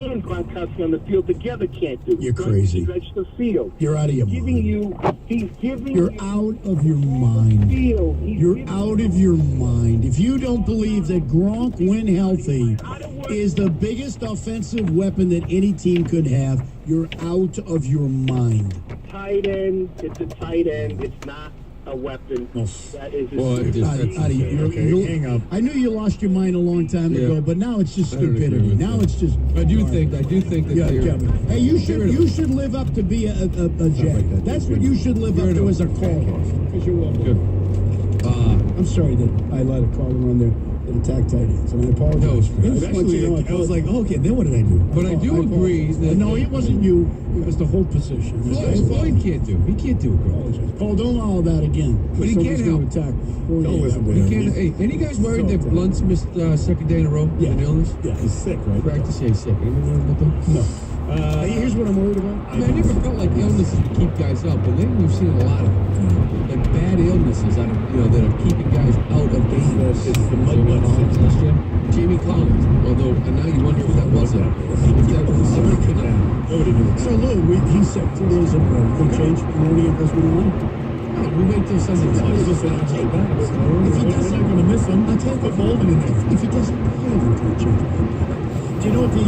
and Gronkowski on the field together can't do. You're crazy. Stretch the field. You're out of your mind. He's giving You're you out of your mind. You're out of your mind. If you don't believe that Gronk, when healthy, is the biggest offensive weapon that any team could have, you're out of your mind. Tight end, it's a tight end. It's not a weapon. That is Hang up. I knew you lost your mind a long time ago, but now it's just stupidity. Now it's just. I do think that. Kevin. Hey, you should live up to be a Jay. That's what you should live up to as a caller. Because you're welcome. I'm sorry that I let a caller on there that attacked tight ends, and I apologize. I was like, okay, then what did I do? But I do agree that no, it wasn't you. It was the whole position. Floyd can't do. He can't do it. Paul, don't allow that again. But he can't help. Don't listen to him. Hey, any guys worried that Blunt's missed second day in a row with an illness? Yeah, he's sick, right? Practice, he's sick. Anyone worried about that? No. Here's what I'm worried about. I never felt like illnesses would keep guys out, but lately we've seen a lot of like bad illnesses that are keeping guys out of games. It's the mud last year. Jamie Collins, although now you wonder if that was it. Nobody knew. So Lou, he's sick 2 days in a row. They change Maroni and goes with one. We wait till Sunday. If he doesn't, I'm going to miss him. I'll take the Bolden in there. If he doesn't, I'm going to change. Do you know what the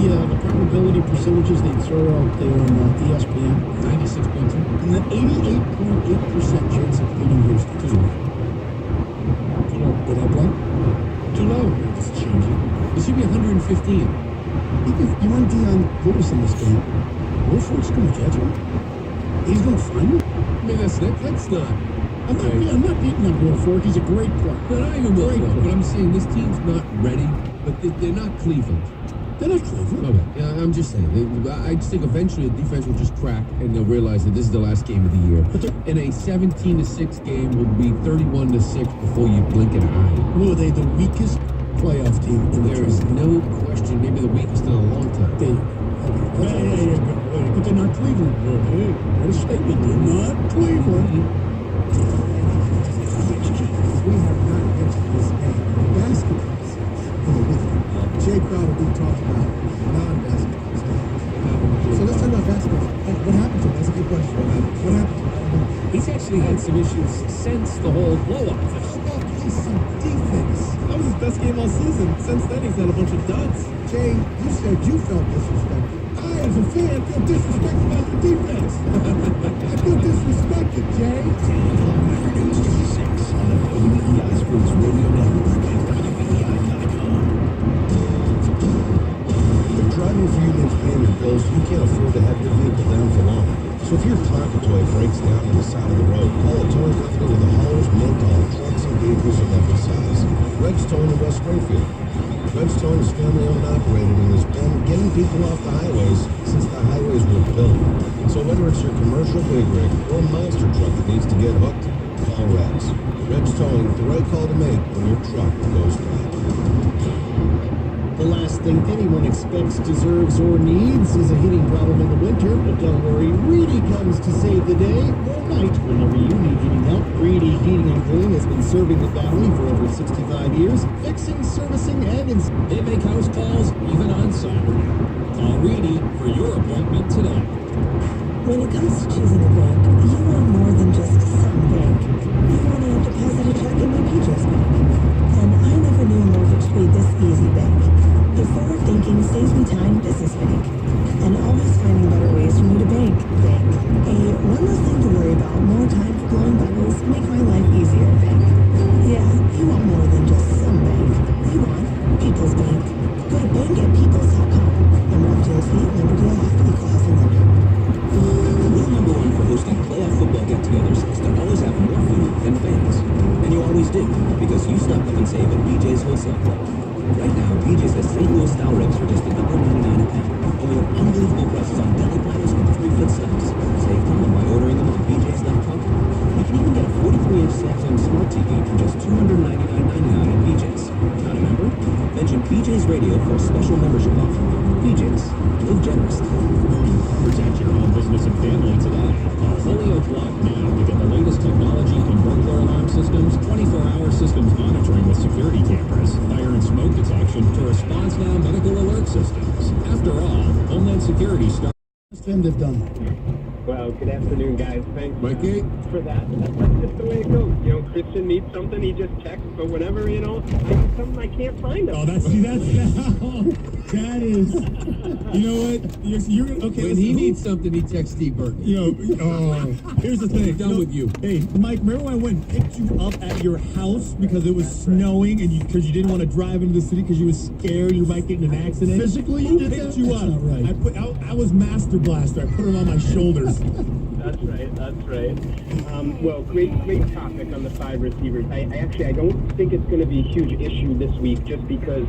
probability percentages they throw out there on ESPN? 96.2. And the 88.8% chance of beating Houston. Too low. Did I play? Too low. It's changing. It should be 115. You want Deion Lewis in this game? Wolford's going to catch him. He's going to find him. I mean, that's not. I'm not beating up Wolford. He's a great player. They're not even Wolford. But I'm saying this team's not ready. But they're not Cleveland. They're not Cleveland. Okay. Yeah, I'm just saying. I just think eventually the defense will just crack and they'll realize that this is the last game of the year. And a 17-6 game will be 31-6 before you blink an eye. Well, are they the weakest playoff team in the There is no question. Maybe the weakest in a long time. But they're not Cleveland. What a statement. They're not Cleveland. We have not entered this game. Basketball Jay Crowder, we talked about non-basketball stuff. So let's talk about basketball. What happened to him? That's a good question. What happened to him? He's actually had some issues since the whole blow-up. How about play some defense? That was his best game all season. Since then, he's had a bunch of duds. Jay, you said you felt disrespected. I, as a fan, feel disrespected by the defense. I feel disrespected, Jay. News to 6 on the WEI Sports Radio Network and WEI.com. If driving for you means paying your bills, you can't afford to have your vehicle down for long. So if your Tonka toy breaks down on the side of the road, call a towing company with the haulers meant to haul trucks and vehicles of every size. Red's Towing in West Springfield. Red's Towing is family owned and operated and has been getting people off the highways since the highways were built. So whether it's your commercial big rig or monster truck that needs to get hooked, call Red's. Red's Towing, the right call to make when your truck goes flat. The last thing anyone expects, deserves, or needs is a heating problem in the winter. But don't worry, Reedy comes to save the day or night whenever you need heating help. Reedy Heating and Cooling has been serving the valley for over 65 years, fixing, servicing, and They make house calls even on Saturday. Call Reedy for your appointment today. When it comes to choosing a bank, you want more than just some bank. You want to deposit a check in my PJ's Bank. And I never knew a mortgage to be this easy, bank. The forward thinking saves me time, Business Bank. And always finding better ways for me to bank. One less thing to worry about, more time for blowing bubbles, make my life easier, bank. Yeah, you want more than just some bank. You want People's Bank. Go to bankatpeoples.com and walk to your feet, never get off, equal housing lender. Rule number 1 for hosting playoff football get-togethers is to always have more food than fans. And you always do, because you stock up and save at BJ's Wholesale Club. Right now, BJ's has St. Louis style ribs for just $1.99 a pound. And we have unbelievable prices on deli platters and 3-foot steaks. Save time by ordering them on BJ's.com. You can even get a 43-inch Samsung Smart TV for just $299.99 at BJ's. Not a member? Mention BJ's Radio for a special membership offer. BJ's. Live generously. Protect your home, business, and family today. Call Holyoke Lock now to get the latest technology in burglar alarm systems, 24-hour systems monitoring with sufficient security cameras, fire and smoke detection, to response now medical alert systems. After all, Homeland Security started. Them have done that. Well, good afternoon, guys. Thanks Mikey? for that. That's just the way it goes. You know, Christian needs something, he just texts, but whenever, I need something, I can't find him. Oh, that is. You know what? You're okay. When he needs something, he texts Steve Burton. Here's the thing. Done with you. Hey, Mike, remember when I went and picked you up at your house because it was snowing and because you didn't want to drive into the city because you was scared you might get in an accident? Physically, Who you did picked that? you That's up? not right. I was Master Blaster. I put him on my shoulders. That's right. Well, great topic on the 5 receivers. I don't think it's going to be a huge issue this week just because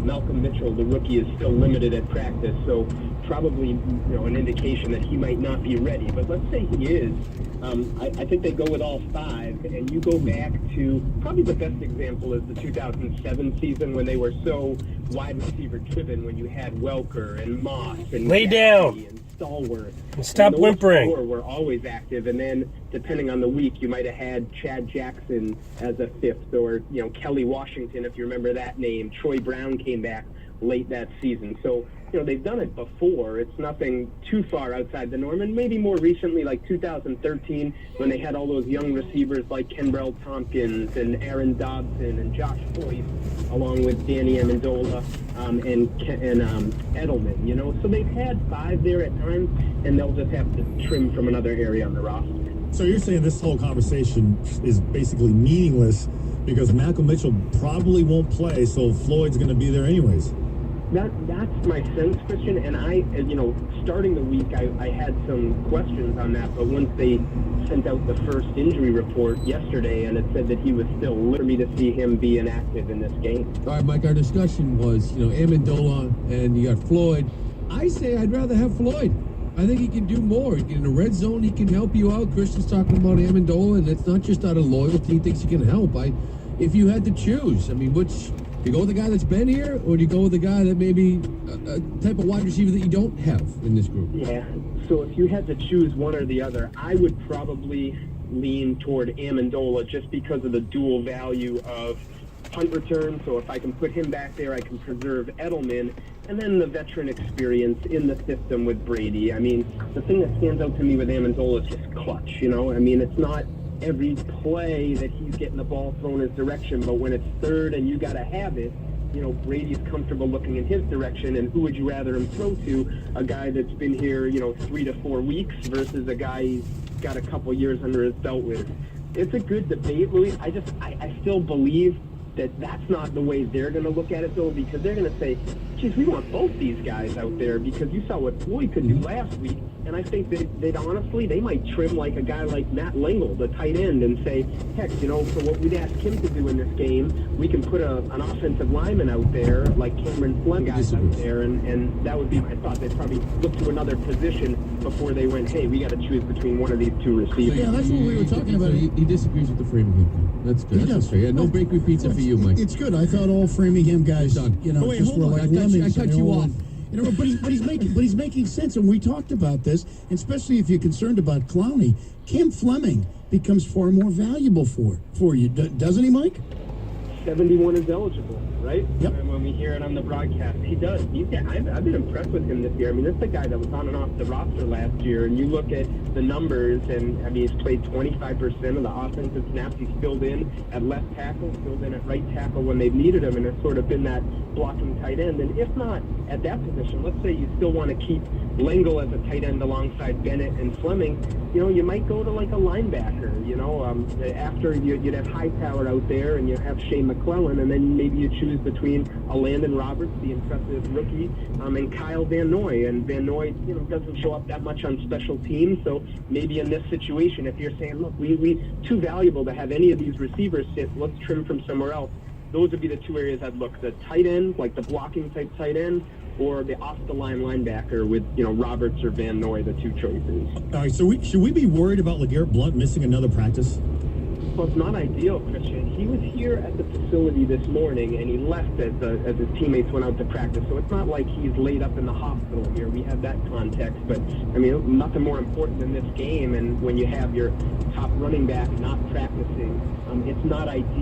Malcolm Mitchell, the rookie, is still limited at practice, so probably an indication that he might not be ready. But let's say he is. I think they go with all 5, and you go back to probably the best example is the 2007 season when they were so wide receiver driven, when you had Welker and Moss and Lay down and Stallworth. and stop those whimpering. 4 were always active, and then depending on the week, you might have had Chad Jackson as a 5th, or Kelly Washington, if you remember that name. Troy Brown came back late that season, so they've done it before. It's nothing too far outside the norm, and maybe more recently, like 2013, when they had all those young receivers like Kenbrell Tompkins and Aaron Dobson and Josh Boyce, along with Danny Amendola and Edelman. So they've had 5 there at times, and they'll just have to trim from another area on the roster. So you're saying this whole conversation is basically meaningless because Malcolm Mitchell probably won't play, so Floyd's going to be there anyways. That's my sense, Christian, and starting the week, I had some questions on that, but once they sent out the first injury report yesterday, and it said that he was still for me to see him be inactive in this game. All right, Mike, our discussion was, Amendola and you got Floyd. I say I'd rather have Floyd. I think he can do more. In the red zone, he can help you out. Christian's talking about Amendola, and it's not just out of loyalty. He thinks he can help. If you had to choose, which... Do you go with the guy that's been here, or do you go with the guy that maybe a type of wide receiver that you don't have in this group? Yeah, so if you had to choose one or the other, I would probably lean toward Amendola just because of the dual value of punt return. So if I can put him back there, I can preserve Edelman, and then the veteran experience in the system with Brady. The thing that stands out to me with Amendola is just clutch, it's not every play that he's getting the ball thrown his direction, but when it's third and you got to have it, Brady's comfortable looking in his direction, and who would you rather him throw to? A guy that's been here, 3 to 4 weeks versus a guy he's got a couple years under his belt with. It's a good debate, Louis. I still believe that that's not the way they're going to look at it, though, because they're going to say, geez, we want both these guys out there because you saw what Floyd could do last week. And I think they'd honestly, they might trim like a guy like Matt Lingle, the tight end, and say, heck, for what we'd ask him to do in this game, we can put an offensive lineman out there, like Cameron Fleming guys out there, and that would be my thought. They'd probably look to another position before they went, hey, we got to choose between one of these 2 receivers. Yeah, that's what we were talking about. He disagrees with the Framingham. That's good. That's fair. Yeah, no bakery pizza for you, Mike. It's good. I thought all Framingham guys, just were like lemmings. I cut you off. But he's making sense, and we talked about this, especially if you're concerned about Clowney. Cam Fleming becomes far more valuable for you, doesn't he, Mike? 71 is eligible, right? Yep. And when we hear it on the broadcast, he does. I've been impressed with him this year. That's the guy that was on and off the roster last year, and you look at the numbers, and he's played 25% of the offensive snaps. He's filled in at left tackle, filled in at right tackle when they've needed him, and has sort of been that blocking tight end. And if not at that position, let's say you still want to keep Lingle as a tight end alongside Bennett and Fleming, you might go to like a linebacker, after you'd have Hightower out there and you have Shane McClellan, and then maybe you choose between a Landon Roberts, the impressive rookie, and Kyle Van Noy. And Van Noy, doesn't show up that much on special teams, so maybe in this situation, if you're saying, look, we too valuable to have any of these receivers sit, let's trim from somewhere else. Those would be the 2 areas I'd look. The tight end, like the blocking type tight end, or the off-the-line linebacker with, Roberts or Van Noy, the 2 choices. All right, so should we be worried about LeGarrette Blount missing another practice? Well, it's not ideal, Christian. He was here at the facility this morning, and he left as his teammates went out to practice. So it's not like he's laid up in the hospital here. We have that context. But, nothing more important than this game. And when you have your top running back not practicing, it's not ideal.